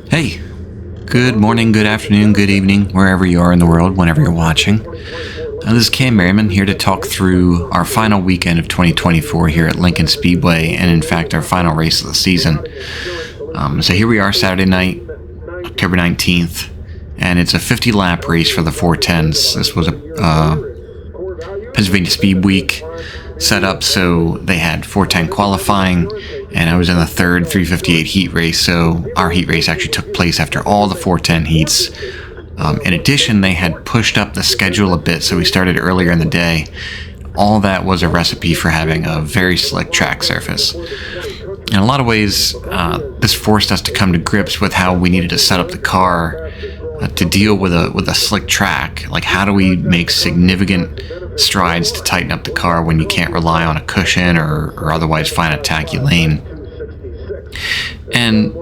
Hey, good morning, good afternoon, good evening, wherever you are in the world, whenever you're watching. This is Cam Merriman here to talk through our final weekend of 2024 here at Lincoln Speedway, and in fact our final race of the season. So here we are, Saturday night, October 19th, and it's a 50-lap race for the 410s. This was a Pennsylvania Speed Week set up, so they had 410 qualifying, and I was in the third 358 heat race, so our heat race actually took place after all the 410 heats. In addition, they had pushed up the schedule a bit, so we started earlier in the day. All that was a recipe for having a very slick track surface. In a lot of ways, this forced us to come to grips with how we needed to set up the car to deal with a slick track. Like, how do we make significant strides to tighten up the car when you can't rely on a cushion or otherwise find a tacky lane? And,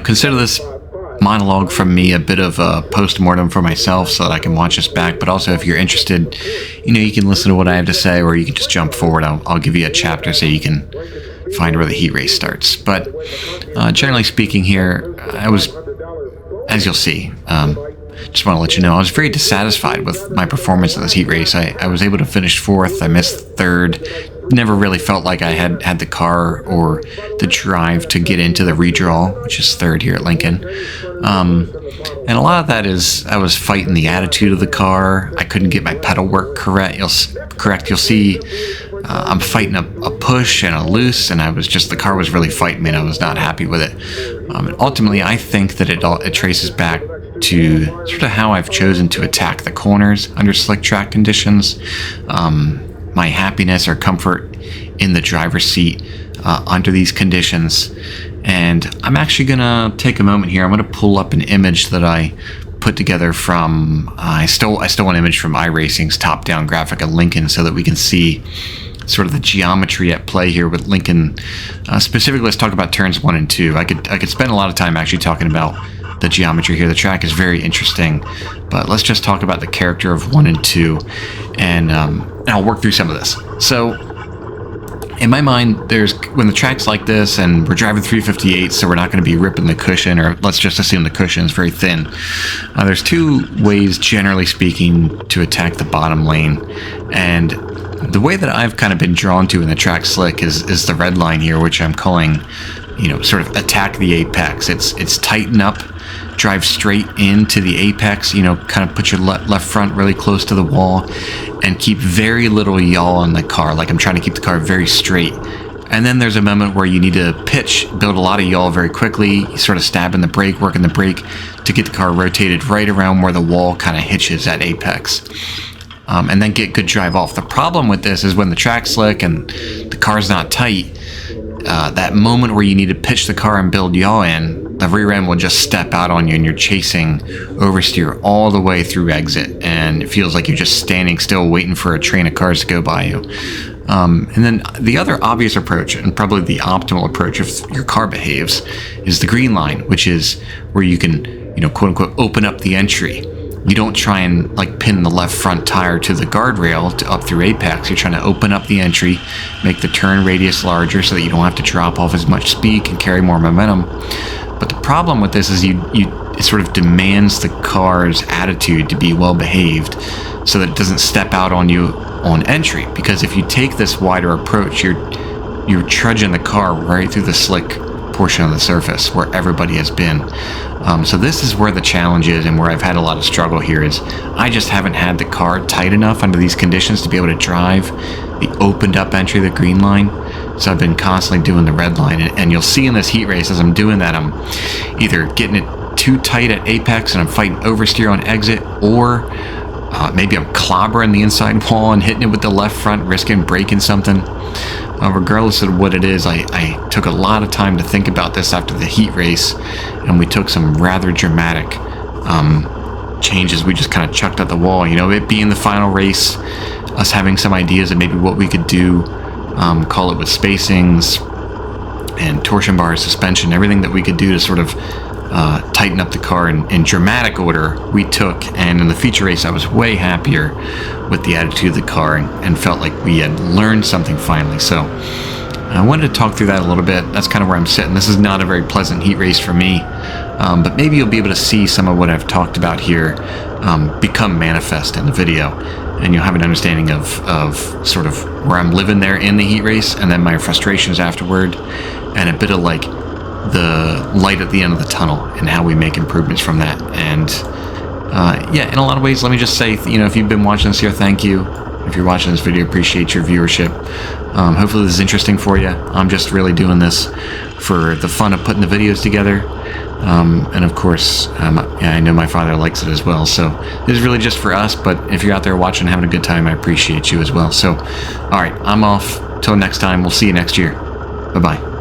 consider this monologue from me a bit of a post-mortem for myself so that I can watch this back. But also, if you're interested, you can listen to what I have to say, or you can just jump forward. I'll give you a chapter so you can find where the heat race starts. But generally speaking here, I was, as you'll see, just want to let you know, I was very dissatisfied with my performance in this heat race. I was able to finish fourth. I missed third. Never really felt like I had the car or the drive to get into the redraw, which is third here at Lincoln. And a lot of that is I was fighting the attitude of the car. I couldn't get my pedal work correct. You'll see I'm fighting a push and a loose, and the car was really fighting me, and I was not happy with it. And ultimately, I think that it traces back to sort of how I've chosen to attack the corners under slick track conditions. My happiness or comfort in the driver's seat under these conditions. And I'm actually going to take a moment here. I'm going to pull up an image that I put together from, I stole an image from iRacing's top-down graphic of Lincoln so that we can see sort of the geometry at play here with Lincoln. Specifically, let's talk about turns 1 and 2. I could spend a lot of time actually talking about the geometry here. The track is very interesting, but let's just talk about the character of 1 and 2, and I'll work through some of this. So in my mind, when the track's like this and we're driving 358, so we're not going to be ripping the cushion, or let's just assume the cushion is very thin. There's two ways, generally speaking, to attack the bottom lane, and the way that I've kind of been drawn to in the track slick is the red line here, which I'm calling, sort of attack the apex. It's tighten up, drive straight into the apex, kind of put your left front really close to the wall and keep very little yaw on the car. Like, I'm trying to keep the car very straight. And then there's a moment where you need to build a lot of yaw very quickly, sort of stabbing the brake, working the brake to get the car rotated right around where the wall kind of hitches at apex. And then get good drive off. The problem with this is when the track's slick and the car's not tight, that moment where you need to pitch the car and build yaw in, the rear end will just step out on you and you're chasing oversteer all the way through exit, and it feels like you're just standing still waiting for a train of cars to go by you. And then the other obvious approach, and probably the optimal approach if your car behaves, is the green line, which is where you can, quote unquote, open up the entry. You don't try and pin the left front tire to the guardrail to up through apex. You're trying to open up the entry, make the turn radius larger so that you don't have to drop off as much speed and carry more momentum. But the problem with this is it sort of demands the car's attitude to be well behaved so that it doesn't step out on you on entry. Because if you take this wider approach, you're trudging the car right through the slick portion of the surface where everybody has been. So this is where the challenge is, and where I've had a lot of struggle here is I just haven't had the car tight enough under these conditions to be able to drive the opened up entry, the green line. So I've been constantly doing the red line, and you'll see in this heat race as I'm doing that, I'm either getting it too tight at apex and I'm fighting oversteer on exit, or maybe I'm clobbering the inside wall and hitting it with the left front, risking breaking something. Regardless of what it is, I took a lot of time to think about this after the heat race, and we took some rather dramatic changes. We just kind of chucked at the wall. It being the final race, us having some ideas of maybe what we could do, call it with spacings and torsion bars, suspension, everything that we could do to sort of tighten up the car in dramatic order we took. And in the feature race, I was way happier with the attitude of the car and felt like we had learned something finally. So I wanted to talk through that a little bit. That's kind of where I'm sitting. This is not a very pleasant heat race for me, but maybe you'll be able to see some of what I've talked about here become manifest in the video, and you'll have an understanding of sort of where I'm living there in the heat race, and then my frustrations afterward, and a bit of like the light at the end of the tunnel and how we make improvements from that. And yeah, in a lot of ways, let me just say, if you've been watching this here, thank you. If you're watching this video, appreciate your viewership. Hopefully this is interesting for you. I'm just really doing this for the fun of putting the videos together. And of course, I know my father likes it as well. So this is really just for us, but if you're out there watching, having a good time, I appreciate you as well. So, all right, I'm off. Till next time, we'll see you next year. Bye-bye.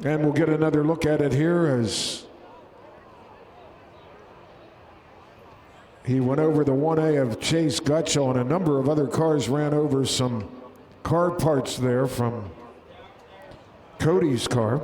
And we'll get another look at it here as he went over the 1A of Chase Gutschall, and a number of other cars ran over some car parts there from Cody's car.